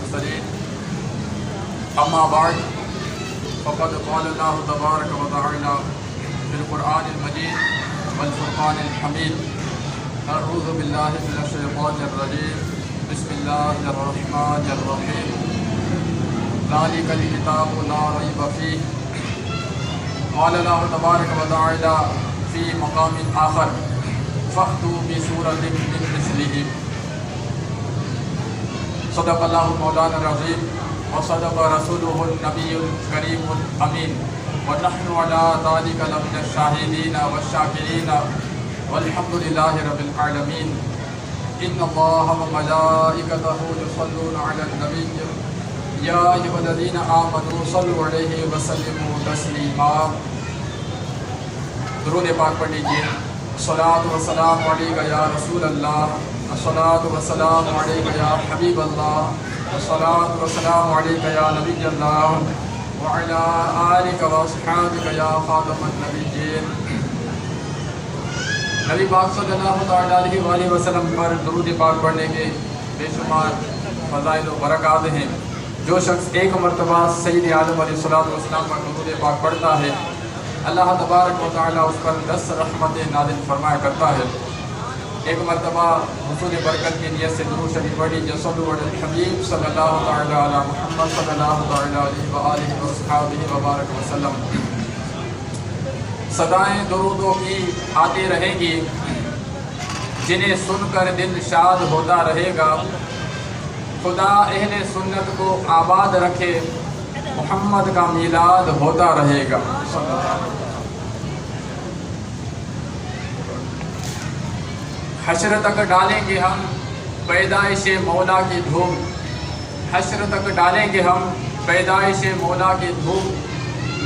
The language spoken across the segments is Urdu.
المرسلين أما بعد فقد قال الله تبارك وتعالى في القرآن المجيد والفرقان الحميد أعوذ بالله من الشيطان الرجيم بسم الله الرحمن الرحيم ذلك الكتاب لا ريب فيه قال الله تبارك وتعالى في مقام آخر فأتوا بسورة من مثله صدق الله مولانا العظيم وصدق رسوله النبي الكريم الأمين ونحن على ذلك لمن الشاهدين والشاكرين والحمد لله رب العالمين إن الله وملائكته يصلون على النبي يا أيها الذين آمنوا صلوا عليه وسلموا تسليما درود پاک پڑھ لیجیے. الصلاۃ والسلام علیک یا رسول اللہ، الصلاۃ والسلام علیک یا حبیب اللہ، الصلاۃ والسلام علیک یا نبی اللہ وعلی آلک واصحابک یا خاتم النبیین. نبی پاک صلی اللہ تعالیٰ علیہ وآلہ وسلم پر درود پاک پڑھنے کے بے شمار فضائل و برکات ہیں. جو شخص ایک مرتبہ سید عالم علیہ السلام پر درود پاک پڑھتا ہے اللہ تبارک و تعالیٰ اس پر 10 رحمتیں نازل فرمایا کرتا ہے. ایک مرتبہ حصول برکت کی نیت سے درود شریف پڑھی صلو علی الحبیب صلی اللہ تعالیٰ علی محمد صلی اللہ تعالیٰ علیہ وآلہ وصحبہ وبارک وسلم. صدائیں درودوں کی آتی رہیں گی جنہیں سن کر دل شاد ہوتا رہے گا. خدا اہل سنت کو آباد رکھے محمد کا میلاد ہوتا رہے گا. حشر تک ڈالیں گے ہم پیدائش مولا کی دھوم، حشر تک ڈالیں گے ہم پیدائش مولا کی دھوم.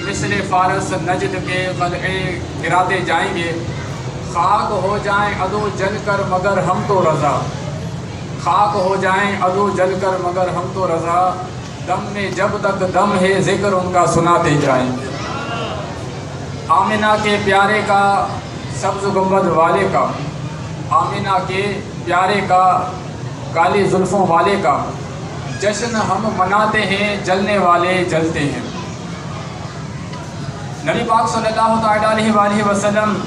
مثل فارس نجد کے قلعے گراتے جائیں گے، خاک ہو جائیں عدو جل کر مگر ہم تو رضا، خاک ہو جائیں عدو جل کر مگر ہم تو رضا. دم میں جب تک دم ہے ذکر ان کا سناتے جائیں گے. آمنہ کے پیارے کا سبز گنبد والے کا، آمنہ کے پیارے کا کالی زلفوں والے کا جشن ہم مناتے ہیں، جلنے والے جلتے ہیں. نبی پاک صلی اللہ تعالیٰ علیہ وآلہ وسلم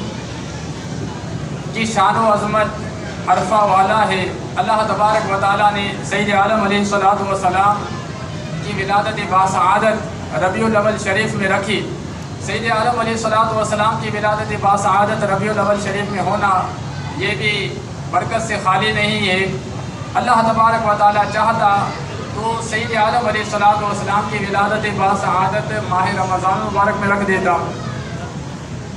کی شان و عظمت عرفہ والا ہے. اللہ تبارک و تعالیٰ نے سید عالم علیہ السلام کی ولادت باسعادت ربیع الاول شریف میں رکھی. سید عالم علیہ السلام کی ولادت باسعادت ربیع الاول شریف میں ہونا یہ بھی برکت سے خالی نہیں ہے. اللہ تبارک و تعالیٰ چاہتا تو سید عالم علیہ السلام کی ولادت باسعادت ماہ رمضان مبارک میں رکھ دیتا،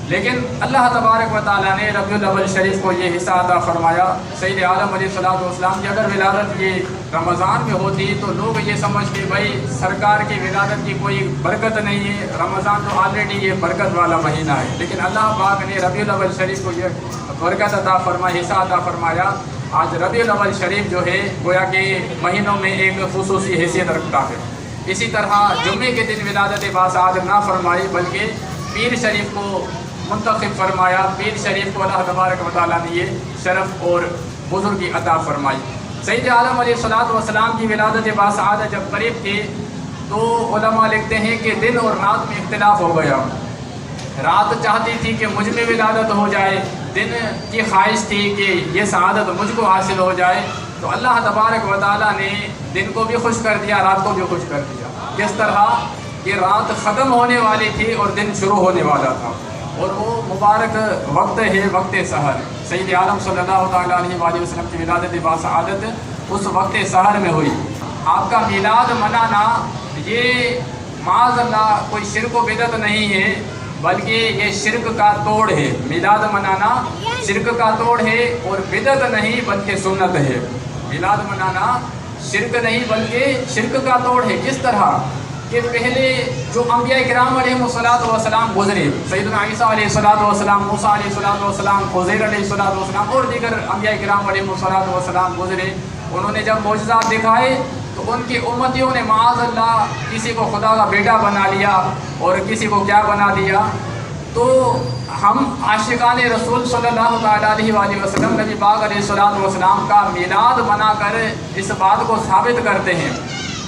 لیکن اللہ تبارک و تعالیٰ نے ربیع الاول شریف کو یہ حصہ عطا فرمایا. سید عالم علیہ السلام کی اگر ولادت یہ رمضان میں ہوتی تو لوگ یہ سمجھتے بھائی سرکار کی ولادت کی کوئی برکت نہیں ہے، رمضان تو آلریڈی یہ برکت والا مہینہ ہے. لیکن اللہ پاک نے ربیع الاول شریف کو یہ برکت عطا فرمایا، حصہ عطا فرمایا. آج ربیع الاول شریف جو ہے گویا کہ مہینوں میں ایک خصوصی حیثیت رکھتا ہے. اسی طرح جمعے کے دن ولادت باسعادت نہ فرمائی بلکہ پیر شریف کو منتخب فرمایا. پیر شریف کو اللہ تبارک و تعالیٰ نے یہ شرف اور بزرگی عطا فرمائی. سید عالم علیہ السلام کی ولادت باسعادت جب قریب تھی تو علماء لکھتے ہیں کہ دن اور رات میں اختلاف ہو گیا. رات چاہتی تھی کہ مجھ میں ولادت ہو جائے، دن کی خواہش تھی کہ یہ سعادت مجھ کو حاصل ہو جائے. تو اللہ تبارک و تعالیٰ نے دن کو بھی خوش کر دیا، رات کو بھی خوش کر دیا. کس طرح کہ رات ختم ہونے والی تھی اور دن شروع ہونے والا تھا، اور وہ مبارک وقت ہے وقت سحر. سید عالم صلی اللہ تعالیٰ علیہ وآلہ وسلم کی ولادت باسعادت اس وقت سحر میں ہوئی. آپ کا میلاد منانا یہ معاذ اللہ کوئی شرک و بدعت نہیں ہے بلکہ یہ شرک کا توڑ ہے. میلاد منانا شرک کا توڑ ہے اور بدعت نہیں بلکہ سنت ہے. میلاد منانا شرک نہیں بلکہ شرک کا توڑ ہے. کس طرح کہ پہلے جو انبیاء کرام علیہ السلام گزرے، سیدنا عیسیٰ علیہ السلام، موسیٰ علیہ السلام، عزیر علیہ السلام اور دیگر انبیاء کرام علیہ السلام گزرے. انہوں نے جب معجزات دکھائے تو ان کی امتیوں نے معاذ اللہ کسی کو خدا کا بیٹا بنا لیا اور کسی کو کیا بنا دیا. تو ہم عاشقان رسول صلی اللہ تعالیٰ علیہ وآلہ وسلم نبی پاک علیہ السلام کا میلاد بنا کر اس بات کو ثابت کرتے ہیں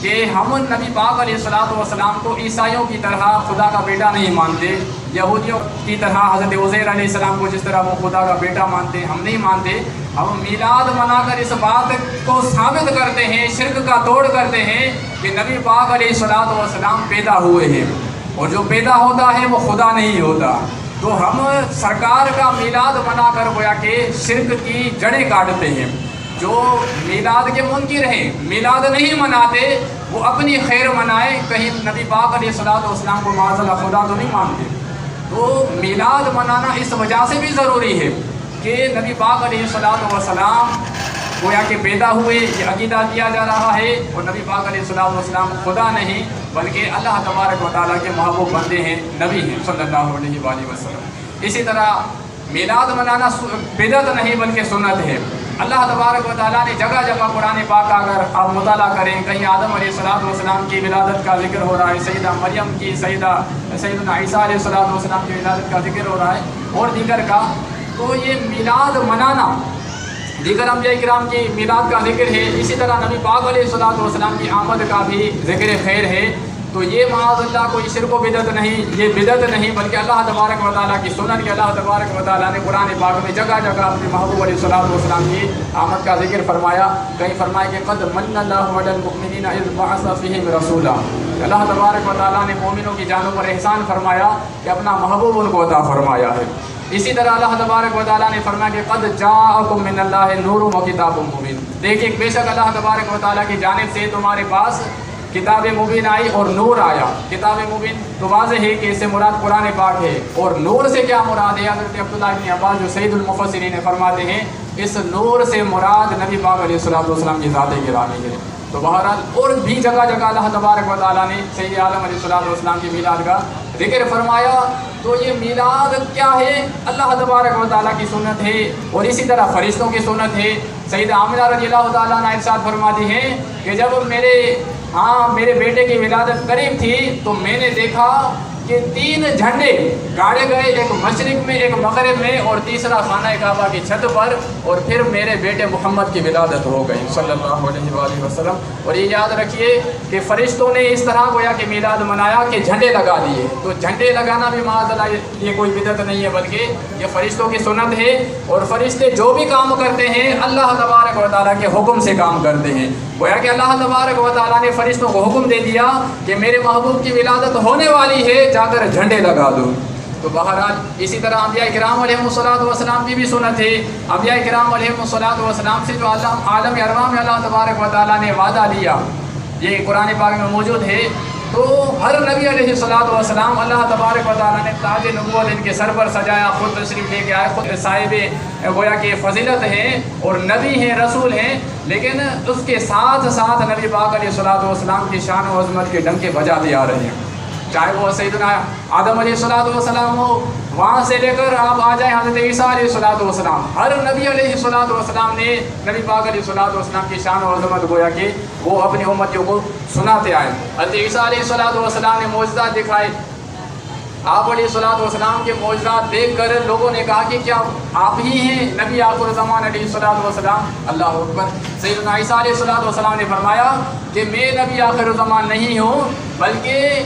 کہ ہم نبی پاک علیہ الصلوۃ والسلام کو عیسائیوں کی طرح خدا کا بیٹا نہیں مانتے، یہودیوں کی طرح حضرت عزیر علیہ السلام کو جس طرح وہ خدا کا بیٹا مانتے ہیں ہم نہیں مانتے۔ ہم میلاد منا کر اس بات کو ثابت کرتے ہیں، شرک کا توڑ کرتے ہیں کہ نبی پاک علیہ الصلوۃ والسلام پیدا ہوئے ہیں، اور جو پیدا ہوتا ہے وہ خدا نہیں ہوتا۔ تو ہم سرکار کا میلاد منا کر گویا کہ شرک کی جڑیں کاٹتے ہیں۔ جو میلاد کے منکر ہیں، میلاد نہیں مناتے، وہ اپنی خیر منائے، کہیں نبی پاک علیہ الصلوۃ والسلام کو معاذ اللہ خدا تو نہیں مانتے۔ تو میلاد منانا اس وجہ سے بھی ضروری ہے کہ نبی پاک علیہ الصلوۃ والسلام گویا کہ پیدا ہوئے، یہ عقیدہ کیا جا رہا ہے، اور نبی پاک علیہ الصلوۃ والسلام خدا نہیں بلکہ اللہ تبارک و تعالیٰ کے محبوب بندے ہیں، نبی ہیں صلی اللہ علیہ وآلہ وسلم۔ اسی طرح میلاد منانا بدعت نہیں بلکہ سنت ہے۔ اللہ تبارک و تعالیٰ نے جگہ جگہ قرآن پاک کا اگر آپ مطالعہ کریں، کہیں آدم علیہ السلام کی ولادت کا ذکر ہو رہا ہے، سیدہ مریم کی، سیدنا عیسیٰ علیہ السلام کی ولادت کا ذکر ہو رہا ہے، اور دیگر کا۔ تو یہ میلاد منانا دیگر انبیاء کرام کی میلاد کا ذکر ہے، اسی طرح نبی پاک علیہ السلام کی آمد کا بھی ذکر خیر ہے۔ تو یہ معاذ اللہ کوئی شرک و بدعت نہیں، یہ بدعت نہیں بلکہ اللہ تبارک و تعالیٰ کی سنت کہ اللہ تبارک و تعالیٰ نے قرآن پاک میں جگہ جگہ اپنے محبوب علیہ السلام کی آمد کا ذکر فرمایا۔ کہیں فرمایا کہ قد من اللہ علی المؤمنین اذ بعث فیہم رسولا، اللہ تبارک و تعالیٰ نے مومنوں کی جانوں پر احسان فرمایا کہ اپنا محبوب ان کو عطا فرمایا ہے۔ اسی طرح اللہ تبارک و تعالیٰ نے فرمایا کہ قد جاءکم من اللہ نور و کتاب مبین، دیکھیے بے شک اللہ تبارک و تعالیٰ کی جانب سے تمہارے پاس کتاب مبین آئی اور نور آیا۔ کتاب مبین تو واضح ہے کہ اس سے مراد قرآن پاک ہے، اور نور سے کیا مراد ہے؟ حضرت عبداللہ بن عباس جو سید المفسرین فرماتے ہیں اس نور سے مراد نبی پاک علیہ السلام کی ذات گرامی ہے۔ تو بہرحال اور بھی جگہ جگہ اللہ تبارک و تعالیٰ نے سید عالم علیہ السلام کی میلاد کا ذکر فرمایا۔ تو یہ میلاد کیا ہے؟ اللہ تبارک و تعالیٰ کی سنت ہے، اور اسی طرح فرشتوں کی سنت ہے۔ سیدہ آمنہ رضی اللہ تعالیٰ عنہا ارشاد فرماتی ہیں کہ جب میرے بیٹے کی ولادت قریب تھی تو میں نے دیکھا کہ 3 جھنڈے گاڑے گئے، ایک مشرق میں، ایک مغرب میں، اور تیسرا خانہ کعبہ کی چھت پر، اور پھر میرے بیٹے محمد کی ولادت ہو گئی صلی اللہ علیہ وآلہ وسلم۔ اور یہ یاد رکھیے کہ فرشتوں نے اس طرح گویا کہ میلاد منایا کہ جھنڈے لگا دیے۔ تو جھنڈے لگانا بھی معاذ اللہ یہ کوئی بدعت نہیں ہے بلکہ یہ فرشتوں کی سنت ہے، اور فرشتے جو بھی کام کرتے ہیں اللہ تبارک و تعالیٰ کے حکم سے کام کرتے ہیں۔ گویا کہ اللہ تبارک و تعالیٰ نے فرشتوں کو حکم دے دیا کہ میرے محبوب کی ولادت ہونے والی ہے، جا کر جھنڈے لگا دو۔ تو بہرحال اسی طرح انبیاء کرام علیہ السلام کی بھی سنت ہے۔ انبیاء کرام علیہ السلام سے جو عالم ارواح میں اللہ تبارک و تعالیٰ نے وعدہ لیا، یہ قرآن پاک میں موجود ہے۔ تو ہر نبی علیہ السلام اللہ تبارک و تعالیٰ نے تاج نبوت ان کے سر پر سجایا، خود تشریف لے کے آئے، خود صاحب گویا کہ فضیلت ہیں اور نبی ہیں، رسول ہیں، لیکن اس کے ساتھ ساتھ نبی پاک علیہ السلام کی شان و عظمت کے ڈنکے بجاتے آ رہے ہیں، چاہے وہ سیدنا آدم علیہ السلام ہو، وہاں سے لے کر آپ آ جائیں حضرت عیسیٰ علیہ السلام۔ ہر نبی علیہ السلام نے نبی پاک علیہ السلام کی شان و عظمت گویا کہ وہ اپنی امتیوں کو سناتے آئے۔ حضرت عیسیٰ علیہ السلام نے معجزات دکھائے، آپ علیہ السلام کے معجزات دیکھ کر لوگوں نے کہا کہ کیا آپ ہی ہیں نبی آخر زمان علیہ السلام؟ اللہ اکبر۔ سیدنا عیسیٰ علیہ السلام نے فرمایا کہ میں نبی آخر زمان نہیں ہوں بلکہ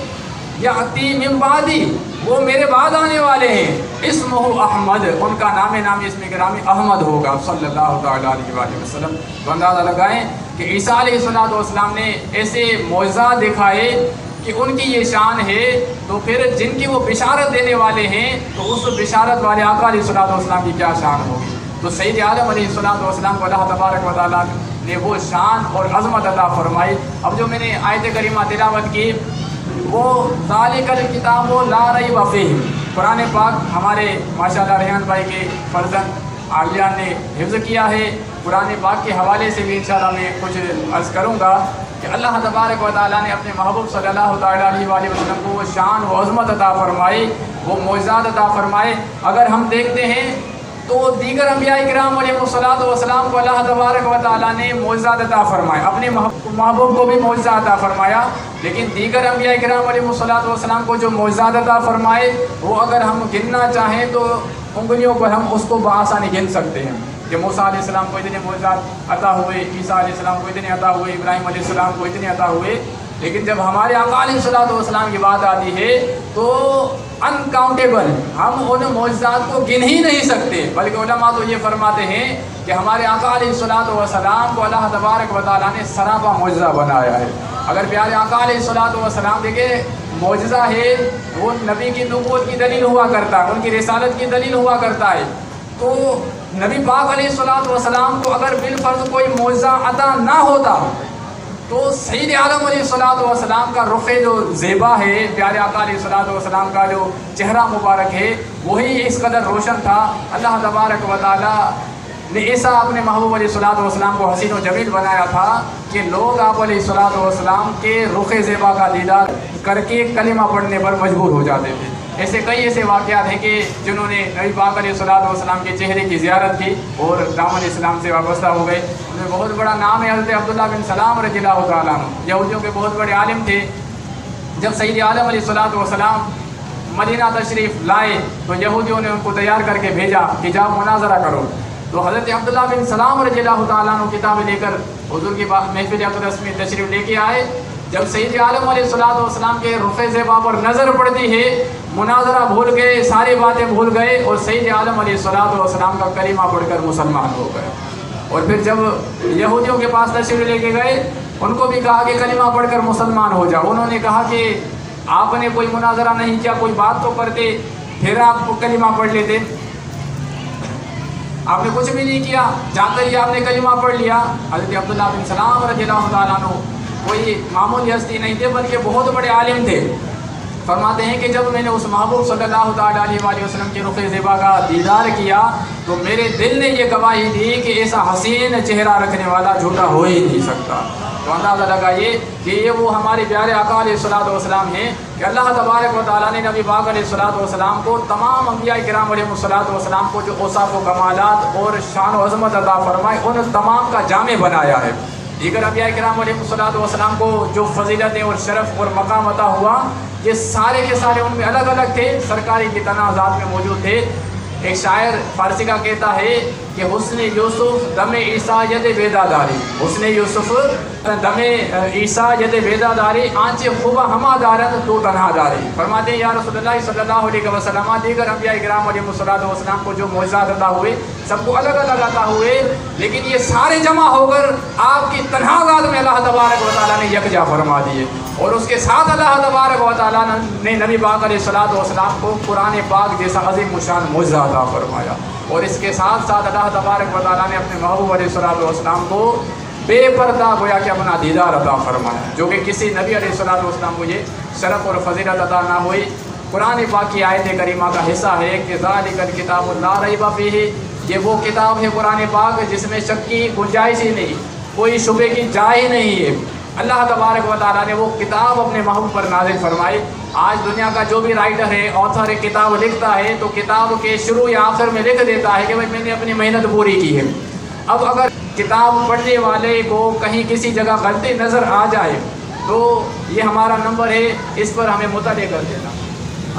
یأتی من بعدی، وہ میرے بعد آنے والے ہیں، اسمہ احمد، ان کا نام اسم گرامی احمد ہوگا صلی اللہ تعالیٰ علیہ وآلہ وسلم۔ تو اندازہ لگائیں کہ عیسیٰ علیہ السلام نے ایسے معجزات دکھائے کہ ان کی یہ شان ہے، تو پھر جن کی وہ بشارت دینے والے ہیں تو اس بشارت والے آقا علیہ السلام کی کیا شان ہوگی؟ تو سید عالم علیہ السلام کو اللہ تبارک و تعالیٰ نے وہ شان اور عظمت عطا فرمائی۔ اب جو میں نے آیت کریمہ تلاوت کی وہ ذالک الکتاب لا ریب فیہ، قرآن پاک ہمارے ماشاءاللہ ریحان بھائی کے فرزند عالیہ نے حفظ کیا ہے۔ قرآن پاک کے حوالے سے بھی انشاءاللہ میں کچھ عرض کروں گا کہ اللہ تبارک و تعالیٰ نے اپنے محبوب صلی اللہ تعالیٰ علیہ وآلہ وسلم کو وہ شان و عظمت عطا فرمائی، وہ معجزات عطا فرمائے۔ اگر ہم دیکھتے ہیں تو دیگر انبیاء کرام علیہ السلام کو اللہ تبارک و تعالیٰ نے معجزات عطا فرمائے، اپنے محبوب کو بھی معجزات عطا فرمایا، لیکن دیگر انبیاء کرام علیہ السلام کو جو معجزات عطا فرمائے وہ اگر ہم گننا چاہیں تو انگلیوں پر ہم اس کو بآسانی گن سکتے ہیں۔ کہ موسیٰ علیہ السلام کو اتنے معجزات عطا ہوئے، عیسیٰ علیہ السلام کو اتنے عطا ہوئے، ابراہیم علیہ السلام کو اتنے عطا ہوئے، لیکن جب ہمارے آقا علیہ السلام کی بات آتی ہے تو انکاؤنٹیبل، ہم ان معجزات کو گن ہی نہیں سکتے، بلکہ علماء تو یہ فرماتے ہیں کہ ہمارے آقا علیہ السلام کو اللہ تبارک و تعالیٰ نے سراپا معجزہ بنایا ہے۔ اگر پیارے آقا علیہ السلام دیکھیں، معجزہ ہے وہ نبی کی نبوت کی دلیل ہوا کرتا ہے، ان کی رسالت کی دلیل ہوا کرتا ہے، تو نبی پاک علیہ السلام کو اگر بالفرض کوئی معجزہ عطا نہ ہوتا تو سید عالم علیہ السلام کا رخ جو زیبا ہے، پیارے آقا علیہ السلام کا جو چہرہ مبارک ہے، وہی اس قدر روشن تھا۔ اللہ تبارک و تعالیٰ نے ایسا اپنے محبوب علیہ السلام کو حسین و جمیل بنایا تھا کہ لوگ آپ علیہ السلام کے رخ زیبا کا دیدار کر کے کلمہ پڑھنے پر مجبور ہو جاتے تھے۔ ایسے کئی ایسے واقعات ہیں کہ جنہوں نے نبی پاک علیہ السلام کے چہرے کی زیارت کی اور دامن اسلام سے وابستہ ہو گئے۔ ان میں بہت بڑا نام ہے حضرت عبداللہ بن سلام رضی اللہ تعالیٰ عنہ، یہودیوں کے بہت بڑے عالم تھے۔ جب سید عالم علیہ السلام مدینہ تشریف لائے تو یہودیوں نے ان کو تیار کر کے بھیجا کہ جاؤ مناظرہ کرو، تو حضرت عبداللہ بن سلام رضی اللہ تعالیٰ عنہ کتابیں لے کر حضور کی محفل اقدس میں تشریف لے کے آئے۔ جب سید عالم علیہ السلام کے رخ زیبا پر نظر پڑتی ہے، مناظرہ بھول گئے، ساری باتیں بھول گئے اور سید عالم علیہ السلام کا کلمہ پڑھ کر مسلمان ہو گئے۔ اور پھر جب یہودیوں کے پاس تشریف لے کے گئے، ان کو بھی کہا کہ کلمہ پڑھ کر مسلمان ہو جاؤ۔ انہوں نے کہا کہ آپ نے کوئی مناظرہ نہیں کیا، کوئی بات تو کرتے، پھر آپ کو کلمہ پڑھ لیتے۔ آپ نے کچھ بھی نہیں کیا، جا کر ہی آپ نے کلمہ پڑھ لیا۔ حضرت عبداللہ بن سلام رضی اللہ تعالیٰ عنہ کوئی معمولی ہستی نہیں تھے بلکہ بہت بڑے عالم تھے۔ فرماتے ہیں کہ جب میں نے اس محبوب صلی اللہ تعالیٰ علیہ وآلہ وسلم کے رخ زیبا کا دیدار کیا تو میرے دل نے یہ گواہی دی کہ ایسا حسین چہرہ رکھنے والا جھوٹا ہو ہی نہیں سکتا۔ تو اندازہ لگائیے کہ یہ وہ ہمارے پیارے آقا علیہ السلام ہیں کہ اللہ تبارک و تعالیٰ نے نبی پاک علیہ السلام کو تمام انبیاء کرام علیہ السلام کو جو اوصاف و کمالات اور شان و عظمت عطا فرمائے، ان تمام کا جامع بنایا ہے۔ دیگر انبیاء کرام علیہ السلام کو جو فضیلتیں اور شرف اور مقام عطا ہوا، یہ سارے کے سارے ان میں الگ الگ تھے، سرکاری کی تنازعات میں موجود تھے۔ ایک شاعر فارسی کا کہتا ہے کہ حسن یوسف دم عیسیٰ ید بیداداری، حسن یوسف دم عیسیٰ ید بیداداری، آنچ خوبہ ہما دارت تو تنہا داری۔ فرماتے ہیں یا رسول اللہ صلی اللہ علیہ وسلم، دیگر انبیاء کرام علیہ السلام کو جو معجزات عطا ہوئے سب کو الگ الگ عطا ہوئے، لیکن یہ سارے جمع ہو کر آپ کی تنہا ذات میں اللہ تبارک و تعالیٰ نے یکجا فرما دیے، اور اس کے ساتھ اللہ تبارک و تعالیٰ نے نبی پاک علیہ السلام کو قرآن پاک جیسا عظیم الشان معجزہ عطا فرمایا، اور اس کے ساتھ ساتھ اللہ تبارک و تعالیٰ نے اپنے محبوب علیہ السلام کو بے پردہ گویا کہ اپنا دیدار عطا فرمایا، جو کہ کسی نبی علیہ السلام کو یہ شرف اور فضیلت عطا نہ ہوئی۔ قرآن پاک کی آیت کریمہ کا حصہ ہے کہ ذالک الکتاب لا ریب فیہ، یہ وہ کتاب ہے قرآن پاک جس میں شک کی گنجائش ہی نہیں، کوئی شبے کی جائے ہی نہیں ہے۔ اللہ تبارک و تعالیٰ نے وہ کتاب اپنے محبوب پر نازل فرمائی۔ آج دنیا کا جو بھی رائٹر ہے، آتھر ہے، کتاب لکھتا ہے تو کتاب کے شروع یا آخر میں لکھ دیتا ہے کہ بھائی میں نے اپنی محنت پوری کی ہے۔ اب اگر کتاب پڑھنے والے کو کہیں کسی جگہ غلطی نظر آ جائے تو یہ ہمارا نمبر ہے، اس پر ہمیں مطلع کر دینا۔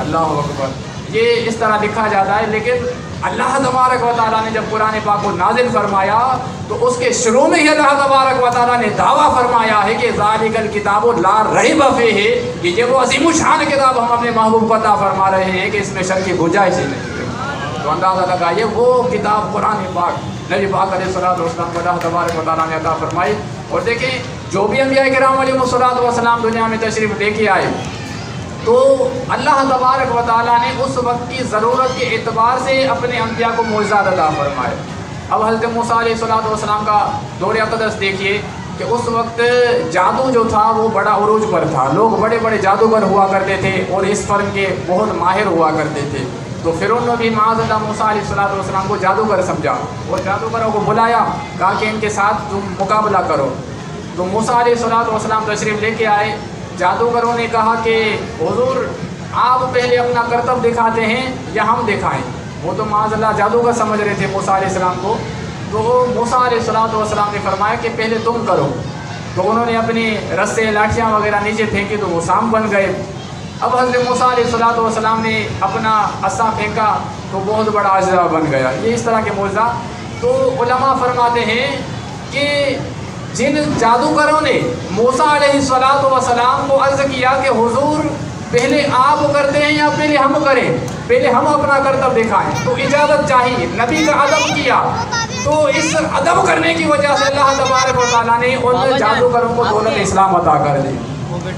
اللہ اکبر، یہ اس طرح لکھا جاتا ہے، لیکن اللہ تبارک و تعالیٰ نے جب قرآن پاک کو نازل فرمایا تو اس کے شروع میں ہی اللہ تبارک و تعالیٰ نے دعویٰ فرمایا ہے کہ ذالک الکتاب لا ریب فیہ، کہ یہ وہ عظیم الشان کتاب ہم اپنے محبوب کو عطا فرما رہے ہیں کہ اس میں شک کی گنجائش ہی نہیں ہے۔ تو اندازہ لگائیے وہ کتاب قرآن پاک نبی پاک علیہ السلام کو اللہ تبارک و تعالیٰ نے عطا فرمائی۔ اور دیکھیں جو بھی انبیاء کرام علیہ السلام دنیا میں تشریف لے کے آئے تو اللہ تبارک و تعالیٰ نے اس وقت کی ضرورت کے اعتبار سے اپنے انبیاء کو معجزات عطا فرمائے۔ اب حضرت موسیٰ علیہ السلام کا دور اقدس دیکھیے کہ اس وقت جادو جو تھا وہ بڑا عروج پر تھا، لوگ بڑے بڑے جادوگر ہوا کرتے تھے اور اس فن کے بہت ماہر ہوا کرتے تھے۔ تو فرعون نے بھی معاذ اللہ موسیٰ علیہ السلام کو جادوگر سمجھا اور جادوگروں کو بلایا، کہا کہ ان کے ساتھ تم مقابلہ کرو۔ تو موسیٰ علیہ السلام تشریف لے کے آئے۔ جادوگروں نے کہا کہ حضور آپ پہلے اپنا کرتب دکھاتے ہیں یا ہم دکھائیں؟ وہ تو معاذ اللہ جادوگر سمجھ رہے تھے موسیٰ علیہ السلام کو۔ تو موسیٰ علیہ السلام نے فرمایا کہ پہلے تم کرو۔ تو انہوں نے اپنی رسے لاٹھیاں وغیرہ نیچے پھینکی تو وہ سانپ بن گئے۔ اب حضرت موسیٰ علیہ السلام نے اپنا عصا پھینکا تو بہت بڑا اجزا بن گیا۔ یہ اس طرح کے معجزہ تو علماء فرماتے ہیں کہ جن جادوگروں نے موسیٰ علیہ السلام کو عرض کیا کہ حضور پہلے آپ کرتے ہیں یا پہلے ہم کریں، پہلے ہم اپنا کرتب دکھائیں، تو اجازت چاہیے، نبی کا ادب کیا، تو اس ادب کرنے کی وجہ سے اللہ تبارک و تعالیٰ نے ان جادوگروں کو دولت اسلام عطا کر دی۔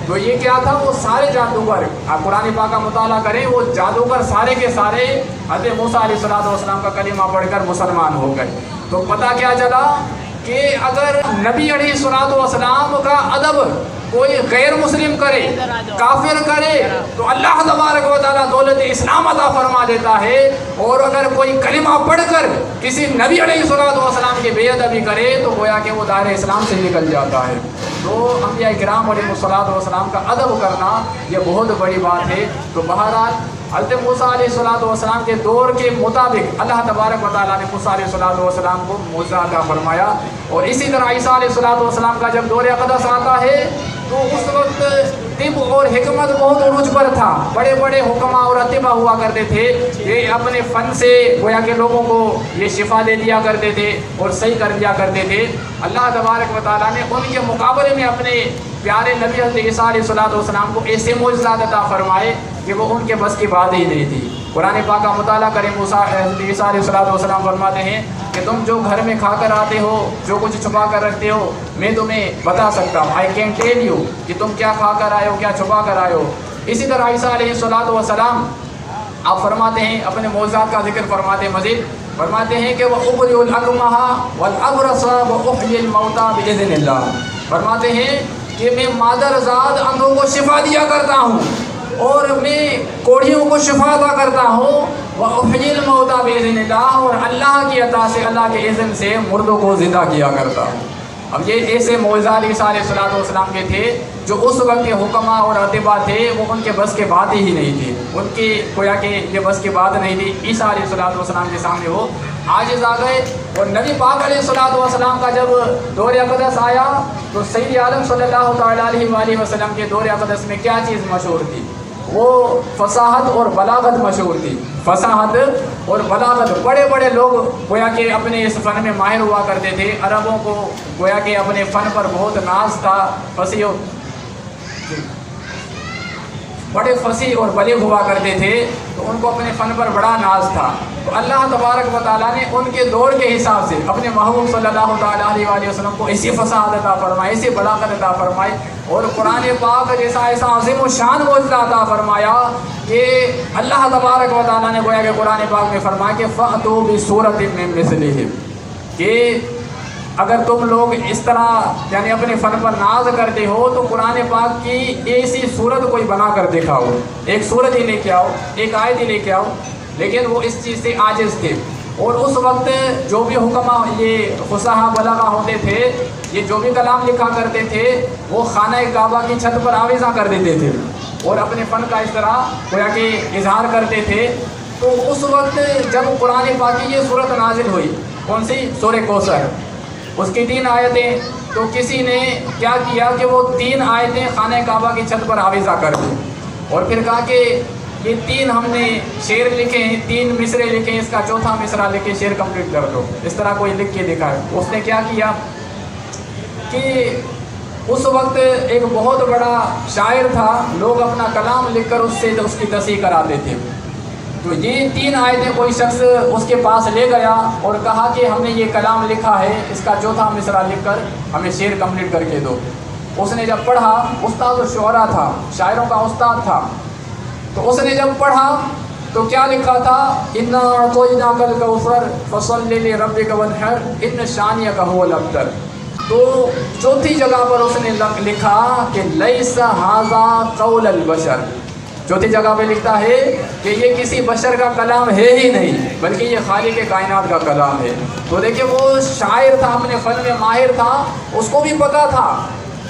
تو یہ کیا تھا، وہ سارے جادوگر، آپ قرآن پاک کا مطالعہ کریں، وہ جادوگر سارے کے سارے حضرت موسیٰ علیہ السلام کا کلمہ پڑھ کر مسلمان ہو گئے۔ تو پتہ کیا چلا کہ اگر نبی علیہ السلام کا ادب کوئی غیر مسلم کرے، کافر کرے، تو اللہ تبارک و تعالیٰ دولت اسلام عطا فرما دیتا ہے، اور اگر کوئی کلمہ پڑھ کر کسی نبی علیہ السلام کی بے ادبی کرے تو گویا کہ وہ دائرہ اسلام سے نکل جاتا ہے۔ تو انبیاء کرام علیہ السلام کا ادب کرنا یہ بہت بڑی بات ہے۔ تو بہرحال حضرت موسیٰ علیہ السلام کے دور کے مطابق اللہ تبارک و تعالیٰ نے موسیٰ علیہ السلام کو معجزہ عطا فرمایا، اور اسی طرح عیسیٰ علیہ السلام کا جب دور اقدس آتا ہے تو اس وقت طب اور حکمت بہت عروج پر تھا، بڑے بڑے حکماء اور اطباء ہوا کرتے تھے، یہ اپنے فن سے گویا کہ لوگوں کو یہ شفا دے دیا کرتے تھے اور صحیح کر دیا کرتے تھے۔ اللہ تبارک و تعالیٰ نے ان کے مقابلے میں اپنے پیارے نبی حضرت عیسیٰ علیہ السلام کو ایسے معجزات عطا فرمائے کہ وہ ان کے بس کی بات ہی نہیں تھی۔ قرآن پاک کا مطالعہ کریں، حضرت عیسیٰ علیہ السلام فرماتے ہیں کہ تم جو گھر میں کھا کر آتے ہو، جو کچھ چھپا کر رکھتے ہو، میں تمہیں بتا سکتا ہوں، I can tell you کہ تم کیا کھا کر آئے ہو، کیا چھپا کر آئے ہو۔ اسی طرح عیسیٰ علیہ السلام آپ فرماتے ہیں، اپنے معجزات کا ذکر فرماتے ہیں، مزید فرماتے ہیں کہ وَأُبْرِئُ الْأَكْمَحَ وَالْأَبْرَصَ وَأُحْيِي الْمَوْتَى بِإِذْنِ اللَّهِ، فرماتے ہیں کہ میں مادر ذات اندھوں کو شفا دیا کرتا ہوں، اور میں کوڑھیوں کو شفا عطا کرتا ہوں، وَأُحْيِي الْمَوْتَى بِإِذْنِ اللَّهِ، اور اللہ کی عطا سے، اللہ کے اذن سے مردوں کو زندہ کیا کرتا ہوں۔ اب یہ ایسے معجزات عیسیٰ علیہ السلام کے تھے جو اس وقت کے حکماء اور اطباء تھے وہ ان کے بس کے بات ہی نہیں تھی، ان کی گویا کہ یہ بس کی بات نہیں تھی۔ عیسیٰ علیہ السلام کے سامنے وہ عاجز آ گئے، اور نبی پاک علیہ السلام کا جب دور اقدس آیا تو سید عالم صلی اللہ تعالیٰ علیہ وآلہ وسلم کے دور اقدس میں کیا چیز مشہور تھی؟ وہ فصاحت اور بلاغت مشہور تھی، فصاحت اور بلاغت۔ بڑے بڑے لوگ گویا کہ اپنے اس فن میں ماہر ہوا کرتے تھے، عربوں کو گویا کہ اپنے فن پر بہت ناز تھا، بڑے فصیح اور بلیغ ہوا کرتے تھے، تو ان کو اپنے فن پر بڑا ناز تھا۔ تو اللہ تبارک و تعالیٰ نے ان کے دور کے حساب سے اپنے محبوب صلی اللہ تعالیٰ علیہ وآلہ وسلم کو ایسی فصاحت عطا فرمائی، ایسی بلاغت عطا فرمائی، اور قرآن پاک جیسا ایسا عظیم و شان معجزہ عطا فرمایا کہ اللہ تبارک و تعالیٰ نے گویا کہ قرآن پاک میں فرمایا کہ فَأْتُوا بِسُورَةٍ مِّن مِّثْلِهِ، کہ اگر تم لوگ اس طرح یعنی اپنے فن پر ناز کرتے ہو تو قرآن پاک کی ایسی صورت کوئی بنا کر دکھاؤ، ایک صورت ہی لے کے آؤ، ایک آیت ہی لے کے آؤ۔ لیکن وہ اس چیز سے عاجز تھے، اور اس وقت جو بھی حکماء یہ فصاحہ بلاغہ ہوتے تھے، یہ جو بھی کلام لکھا کرتے تھے وہ خانہ کعبہ کی چھت پر آویزاں کر دیتے تھے اور اپنے فن کا اس طرح گویا کہ اظہار کرتے تھے۔ تو اس وقت جب قرآن پاک کی یہ صورت نازل ہوئی، کون سی؟ سورہ کوثر، اس کی 3 آیتیں، تو کسی نے کیا کیا کہ وہ 3 آیتیں خانہ کعبہ کی چھت پر آویزاں کر دی، اور پھر کہا کہ یہ 3 ہم نے شعر لکھے ہیں، 3 مصرے لکھے ہیں، اس کا 4تھا مصرع لکھ کے شعر کمپلیٹ کر دو۔ اس طرح کوئی لکھ کے دکھائے۔ اس نے کیا کیا کہ اس وقت ایک بہت بڑا شاعر تھا، لوگ اپنا کلام لکھ کر اس سے اس کی تصحیح کراتے تھے۔ تو یہ 3 آیتیں کوئی شخص اس کے پاس لے گیا اور کہا کہ ہم نے یہ کلام لکھا ہے، اس کا 4تھا مصرع لکھ کر ہمیں شعر کمپلیٹ کر کے دو۔ اس نے جب پڑھا، استاد الشعراء تھا، شاعروں کا استاد تھا، تو اس نے جب پڑھا تو کیا لکھا تھا؟ اِنَّا أَعْطَيْنَاكَ الْكَوْثَرَ فَصَلِّ لِرَبِّكَ وَانْحَرْ إِنَّ شَانِئَكَ هُوَ الْأَبْتَرُ۔ تو 4تھی جگہ پر اس نے لکھا کہ لَيْسَ هَذَا قَوْلَ الْبَشَرِ، 4تھی جگہ پہ لکھتا ہے کہ یہ کسی بشر کا کلام ہے ہی نہیں، بلکہ یہ خالق کائنات کا کلام ہے۔ تو دیکھیں وہ شاعر تھا، اپنے فن میں ماہر تھا، اس کو بھی پتا تھا،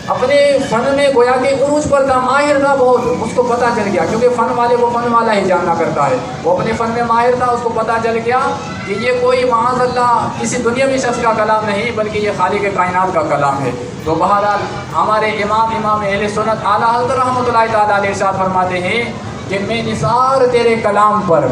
اپنے فن میں گویا کہ عروج پر تھا، ماہر تھا بہت، اس کو پتہ چل گیا، کیونکہ فن والے کو فن والا ہی جاننا کرتا ہے، وہ اپنے فن میں ماہر تھا، اس کو پتہ چل گیا کہ یہ کوئی معاذ اللہ کسی دنیاوی شخص کا کلام نہیں بلکہ یہ خالق کائنات کا کلام ہے۔ تو بہرحال ہمارے امام اہل سنت اعلیٰ حضرت رحمۃ اللہ تعالیٰ علیہ ارشاد فرماتے ہیں کہ میں نثار تیرے کلام پر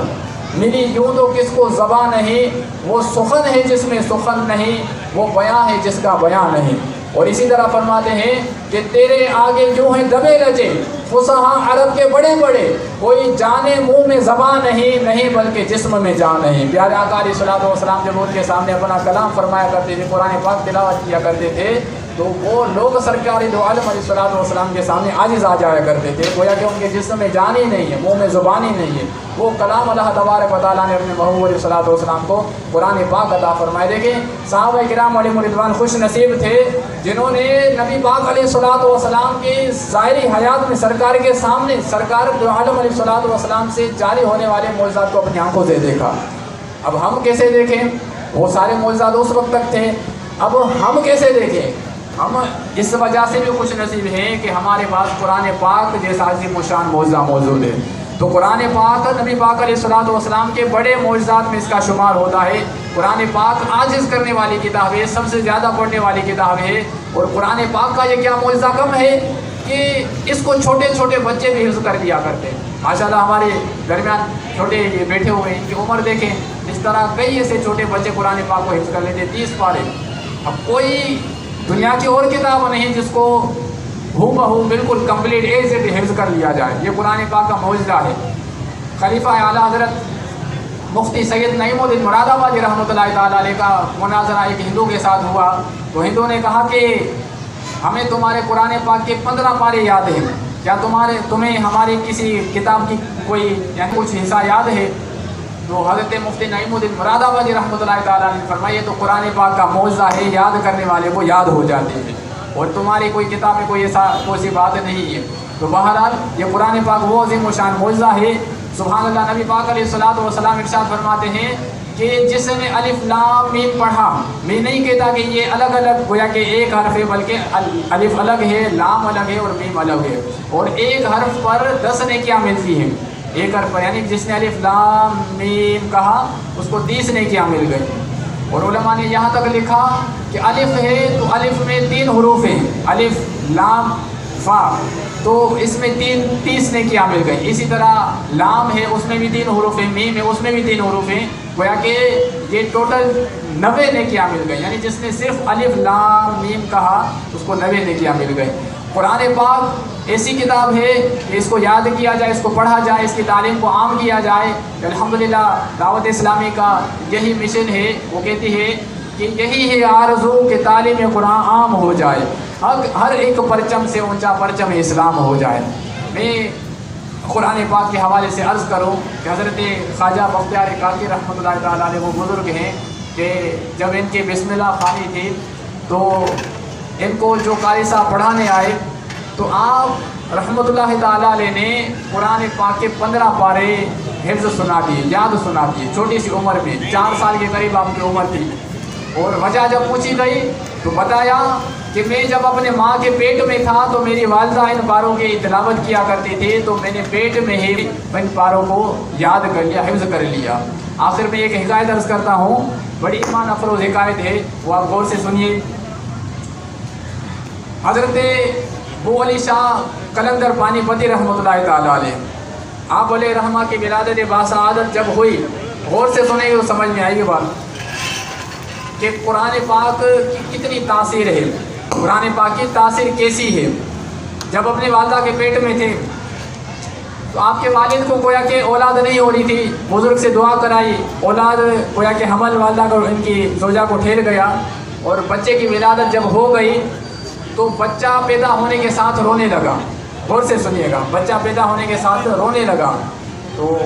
ملی یوں تو کس کو زبان نہیں، وہ سخن ہے جس میں سخن نہیں، وہ بیان ہے جس کا بیان نہیں۔ اور اسی طرح فرماتے ہیں کہ تیرے آگے یوں ہیں دبے لجے فصحاء عرب کے بڑے بڑے، کوئی جانے منہ میں زبان نہیں بلکہ جسم میں جان نہیں۔ پیارے آقا علیہ الصلوۃ والسلام جب ان کے سامنے اپنا کلام فرمایا کرتے تھے، قرآن پاک تلاوت کیا کرتے تھے، تو وہ لوگ سرکار دو عالم علیہ الصلوۃ والسلام کے سامنے عاجز آ جایا کرتے تھے، گویا کہ ان کے جسم میں جان ہی نہیں ہے، منہ میں زبان ہی نہیں ہے۔ وہ کلام اللہ تبارک و تعالیٰ نے اپنے محبوب علیہ الصلوۃ والسلام کو قرآن پاک عطا فرمائے۔ دیکھیں صحابہ کرام علیہم رضوان خوش نصیب تھے جنہوں نے نبی پاک علیہ الصلوۃ والسلام کی ظاہری حیات میں سرکار کے سامنے سرکار دو عالم علیہ الصلوۃ والسلام سے جاری ہونے والے معجزات کو اپنی آنکھوں سے دیکھا۔ اب ہم کیسے دیکھیں؟ وہ سارے معجزات اس وقت تک تھے، اب ہم کیسے دیکھیں؟ ہم اس وجہ سے بھی خوش نصیب ہیں کہ ہمارے پاس قرآن پاک جیسا عظیم الشان معجزہ موجود ہے۔ تو قرآن پاک نبی پاک علیہ الصلوۃ والسلام کے بڑے معجزات میں اس کا شمار ہوتا ہے۔ قرآن پاک عاجز کرنے والی کتاب ہے، سب سے زیادہ پڑھنے والی کتاب ہے، اور قرآن پاک کا یہ کیا معجزہ کم ہے کہ اس کو چھوٹے چھوٹے بچے بھی حفظ کر لیا کرتے ہیں۔ ماشاء اللہ ہمارے درمیان چھوٹے یہ بیٹھے ہوئے ہیں، ان کی عمر دیکھیں، اس طرح کئی ایسے چھوٹے بچے قرآن پاک کو حفظ کر لیتے 30 پارے۔ اب کوئی دنیا کی اور کتاب نہیں جس کو ہو بہو بالکل کمپلیٹ ایز اٹ حفظ کر لیا جائے، یہ قرآن پاک کا معجزہ ہے۔ خلیفہ اعلیٰ حضرت مفتی سید نعیم الدین مراد آبادی رحمۃ اللہ تعالیٰ علیہ کا مناظرہ ایک ہندو کے ساتھ ہوا، تو ہندو نے کہا کہ ہمیں تمہارے قرآن پاک کے 15 پارے یاد ہیں، کیا تمہیں ہماری کسی کتاب کی کوئی یعنی کچھ حصہ یاد ہے؟ تو حضرت مفتی نعیم الدین مراد آبادی رحمۃ اللہ تعالیٰ نے فرمایا تو قرآن پاک کا معجزہ ہے، یاد کرنے والے کو یاد ہو جاتے ہیں، اور تمہاری کوئی کتاب میں کوئی سی بات نہیں ہے۔ تو بہرحال یہ قرآن پاک وہ عظیم الشان معجزہ ہے، سبحان اللہ۔ نبی پاک علیہ الصلوۃ والسلام ارشاد فرماتے ہیں کہ جس نے الف لام میم پڑھا، میں نہیں کہتا کہ یہ الگ الگ گویا کہ ایک حرف ہے، بلکہ الف الگ ہے، لام الگ ہے اور میم الگ ہے، اور ایک حرف پر 10 نیکیاں ملتی ہیں، ایک حرف پر، یعنی جس نے الف لام میم کہا اس کو 30 نیکیاں مل گئی۔ اور علماء نے یہاں تک لکھا کہ الف ہے تو الف میں 3 حروف ہیں، الف لام فا، تو اس میں 30 نیکیاں مل گئی۔ اسی طرح لام ہے اس میں بھی 3 حروف ہیں، میم ہے اس میں بھی 3 حروف ہیں، گویا کہ یہ ٹوٹل 90 نیکیاں مل گئی، یعنی جس نے صرف الف لام میم کہا اس کو 90 نیکیاں مل گئی۔ قرآن پاک ایسی کتاب ہے کہ اس کو یاد کیا جائے، اس کو پڑھا جائے، اس کی تعلیم کو عام کیا جائے۔ الحمدللہ دعوت اسلامی کا یہی مشن ہے، وہ کہتی ہے کہ یہی ہے آرزو کہ تعلیم قرآن عام ہو جائے، ہر ایک پرچم سے اونچا پرچم اسلام ہو جائے۔ میں قرآن پاک کے حوالے سے عرض کروں کہ حضرت خواجہ بختیار کاکی رحمۃ اللہ تعالیٰ علیہ وہ بزرگ ہیں کہ جب ان کی بسم اللہ خوانی تھی تو ان کو جو قاری صاحب پڑھانے آئے تو آپ رحمۃ اللہ تعالیٰ علیہ نے قرآن پاک کے 15 پارے حفظ سنا دیے، یاد سنا دیے، چھوٹی سی عمر میں، 4 سال کے قریب آپ کی عمر تھی۔ اور وجہ جب پوچھی گئی تو بتایا کہ میں جب اپنے ماں کے پیٹ میں تھا تو میری والدہ ان پاروں کی تلاوت کیا کرتی تھی، تو میں نے پیٹ میں ہی ان پاروں کو یاد کر لیا، حفظ کر لیا۔ آخر میں ایک حکایت عرض کرتا ہوں، بڑی ایمان افروز حکایت ہے، وہ آپ غور سے سنیے۔ حضرت ابو علی شاہ قلندر پانی پتی رحمۃ اللہ تعالیٰ علیہ، آپ علیہ رحمہ کی ولادت باسعادت جب ہوئی، غور سے سنیں گے تو سمجھ میں آئے گی بات کہ قرآن پاک کی کتنی تاثیر ہے، قرآن پاک کی تاثیر کیسی ہے۔ جب اپنی والدہ کے پیٹ میں تھے تو آپ کے والد کو گویا کہ اولاد نہیں ہو رہی تھی، بزرگ سے دعا کرائی، اولاد گویا کہ حمل والدہ کو ان کی زوجہ کو ٹھہر گیا، اور بچے کی ولادت جب ہو گئی تو بچہ پیدا ہونے کے ساتھ رونے لگا۔ غور سے سنیے گا، بچہ پیدا ہونے کے ساتھ رونے لگا۔ تو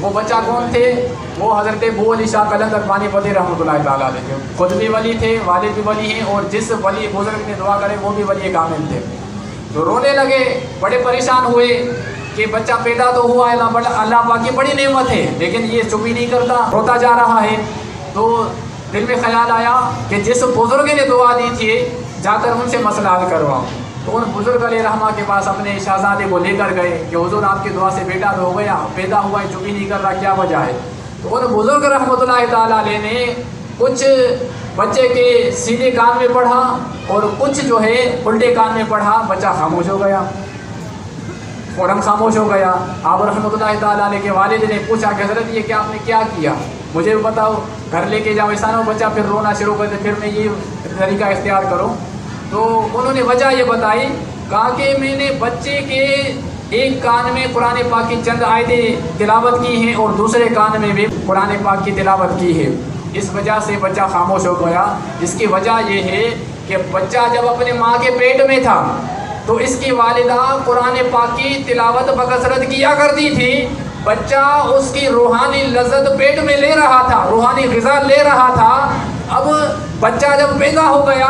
وہ بچہ کون تھے؟ وہ حضرت ابو علی شاہ قلندر پانی پتی رحمۃ اللہ تعالیٰ علیہ تھے، خود بھی ولی تھے، والد بھی ولی ہیں، اور جس ولی بزرگ نے دعا کرے وہ بھی ولی کامل تھے۔ تو رونے لگے، بڑے پریشان ہوئے کہ بچہ پیدا تو ہوا ہے، اللہ پاک کی بڑی نعمت ہے، لیکن یہ چپ ہی نہیں کرتا، روتا جا رہا ہے۔ تو دل میں خیال آیا کہ جس بزرگ نے دعا دی تھی جا کر ان سے مسئلہ حل کرواؤں۔ تو ان بزرگ علیہ رحمہ کے پاس اپنے شہزادے کو لے کر گئے کہ حضور آپ کی دعا سے بیٹا تو ہو گیا، پیدا ہوا ہے، چپ ہی نہیں کر رہا، کیا وجہ ہے؟ تو ان بزرگ رحمۃ اللہ تعالیٰ علیہ نے کچھ بچے کے سیدھے کان میں پڑھا اور کچھ جو ہے الٹے کان میں پڑھا، بچہ خاموش ہو گیا۔ فوراً خاموش ہو گیا۔ آپ رحمۃ اللہ تعالیٰ علیہ کے والد نے پوچھا کہ حضرت یہ کیا آپ نے کیا کیا، مجھے بتاؤ، گھر لے کے جاؤ، ایسا نہ ہو بچہ پھر رونا شروع کر دے پھر میں یہ طریقہ اختیار کروں۔ تو انہوں نے وجہ یہ بتائی، کہا کہ میں نے بچے کے ایک کان میں قرآن پاک کی چند آیتیں تلاوت کی ہیں اور دوسرے کان میں بھی قرآن پاک کی تلاوت کی ہے، اس وجہ سے بچہ خاموش ہو گیا۔ اس کی وجہ یہ ہے کہ بچہ جب اپنے ماں کے پیٹ میں تھا تو اس کی والدہ قرآن پاک کی تلاوت بکثرت کیا کرتی تھی، بچہ اس کی روحانی لذت پیٹ میں لے رہا تھا، روحانی غذا لے رہا تھا۔ اب بچہ جب پیدا ہو گیا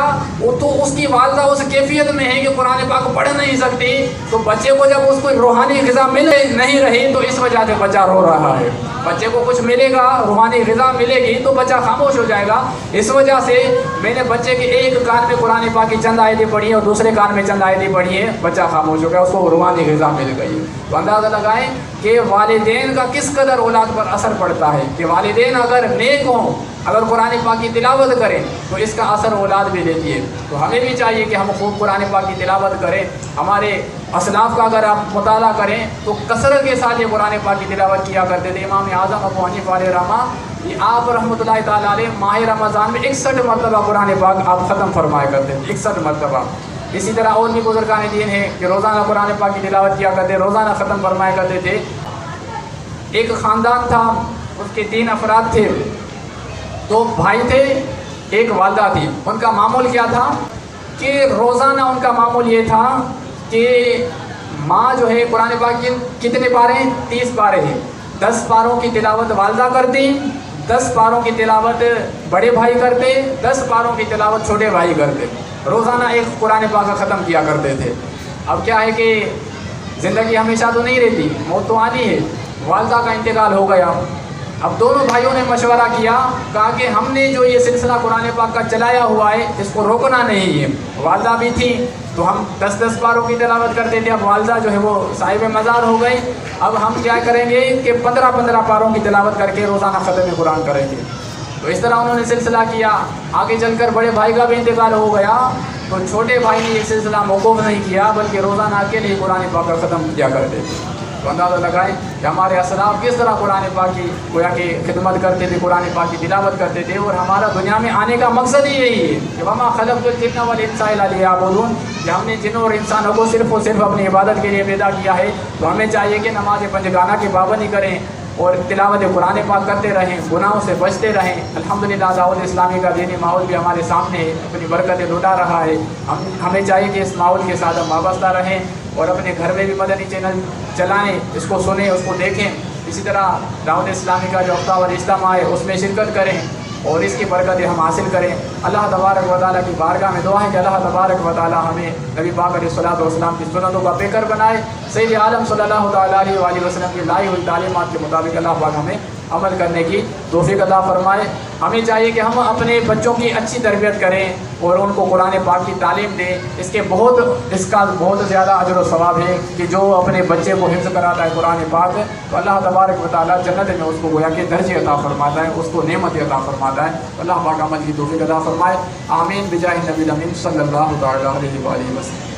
تو اس کی والدہ اس کیفیت میں ہے کہ قرآن پاک پڑھ نہیں سکتی، تو بچے کو جب اس کو روحانی غذا مل نہیں رہی تو اس وجہ سے بچہ رو رہا ہے۔ بچے کو کچھ ملے گا، روحانی غذا ملے گی تو بچہ خاموش ہو جائے گا۔ اس وجہ سے میں نے بچے کے ایک کان میں قرآن پاک کی چند آیتیں پڑھی ہیں اور دوسرے کان میں چند آیتیں پڑھی ہیں، بچہ خاموش ہو گیا، اس کو روحانی غذا مل گئی۔ تو اندازہ لگائیں کہ والدین کا کس قدر اولاد پر اثر پڑتا ہے، کہ والدین اگر نیک ہوں، اگر قرآن پاک کی تلاوت کریں تو اس کا اثر اولاد بھی دیتی ہے۔ تو ہمیں بھی چاہیے کہ ہم خوب قرآن پاک کی تلاوت کریں۔ ہمارے اسلاف کا اگر آپ مطالعہ کریں تو کثرت کے ساتھ یہ قرآن پاک کی تلاوت کیا کرتے تھے۔ امام اعظم ابو حنیفہ علیہ رحمہ، یہ آپ رحمۃ اللہ تعالیٰ علیہ ماہ رمضان میں 61 مرتبہ قرآن پاک آپ ختم فرمایا کرتے تھے، 61 مرتبہ۔ اسی طرح اور بھی بزرگان دین ہیں کہ روزانہ قرآن پاک کی تلاوت کیا کرتے، روزانہ ختم فرمایا کرتے تھے۔ ایک خاندان تھا، اس کے 3 افراد تھے، 2 بھائی تھے، ایک والدہ تھی۔ ان کا معمول کیا تھا کہ روزانہ ان کا معمول یہ تھا کہ ماں جو ہے قرآن پاک کی کتنے پارے ہیں؟ 30 پارے ہیں، 10 پاروں کی تلاوت والدہ کرتی، 10 پاروں کی تلاوت بڑے بھائی کرتے، 10 پاروں کی تلاوت چھوٹے بھائی کرتے۔ روزانہ ایک قرآن پاک کا ختم کیا کرتے تھے۔ اب کیا ہے کہ زندگی ہمیشہ تو نہیں رہتی، موت تو آنی ہے۔ والدہ کا انتقال ہو گیا، اب دونوں بھائیوں نے مشورہ کیا، کہا کہ ہم نے جو یہ سلسلہ قرآن پاک کا چلایا ہوا ہے اس کو روکنا نہیں ہے۔ والدہ بھی تھی تو ہم 10 پاروں کی تلاوت کرتے تھے، اب والدہ جو ہے وہ صاحب مزار ہو گئی، اب ہم کیا کریں گے کہ 15 پاروں کی تلاوت کر کے روزانہ ختم قرآن کریں گے۔ تو اس طرح انہوں نے سلسلہ کیا۔ آگے چل کر بڑے بھائی کا بھی انتقال ہو گیا تو چھوٹے بھائی نے یہ سلسلہ موقوف نہیں کیا بلکہ روزانہ اکیلے ہی قرآن پاک کا ختم کیا کرتے تھے۔ تو اندازہ لگائیں کہ ہمارے اسلاف کس طرح قرآن پاک کی گویا کہ خدمت کرتے تھے، قرآن پاک کی تلاوت کرتے تھے، اور ہمارا دنیا میں آنے کا مقصد ہی یہی ہے کہ وما خلقت الجن والانس الا لیعبدون، کہ ہم نے جنوں اور انسانوں کو صرف اور صرف اپنی عبادت کے لیے پیدا کیا ہے۔ تو ہمیں چاہیے کہ نماز پنجگانہ کی پابندی کریں اور تلاوت قرآن پاک کرتے رہیں، گناہوں سے بچتے رہیں۔ الحمدللہ دعوت اسلامی کا دینی ماحول بھی ہمارے سامنے ہے، اپنی برکتیں لٹا رہا ہے۔ ہمیں چاہیے کہ اس ماحول کے ساتھ ہم وابستہ رہیں اور اپنے گھر میں بھی مدنی چینل چلائیں، اس کو سنیں، اس کو دیکھیں۔ اسی طرح دعوت اسلامی کا جو ہفتہ وار اجتماع ہے اس میں شرکت کریں اور اس کی برکتیں ہم حاصل کریں۔ اللہ تبارک و تعالیٰ کی بارگاہ میں دعا ہے کہ اللہ تبارک و تعالیٰ ہمیں نبی پاک علیہ الصلوۃ والسلام کی سنتوں کا پیکر بنائے، سید عالم صلی اللہ تعالیٰ علیہ وآلہ وسلم کی لائی ہوئی تعلیمات کے مطابق اللہ پاک ہمیں عمل کرنے کی توفیق عطا فرمائے۔ ہمیں چاہیے کہ ہم اپنے بچوں کی اچھی تربیت کریں اور ان کو قرآن پاک کی تعلیم دیں۔ اس کا بہت زیادہ اجر و ثواب ہے کہ جو اپنے بچے کو حفظ کراتا ہے قرآن پاک، تو اللہ تبارک و تعالیٰ جنت میں اس کو گویا کہ درجے عطا فرماتا ہے، اس کو نعمت عطا فرماتا ہے۔ اللہ پاک عمل کی توفیق عطا فرمائے، آمین بجاہ نبی الامین صلی اللہ تعالیٰ علیہ وآلہ وسلم۔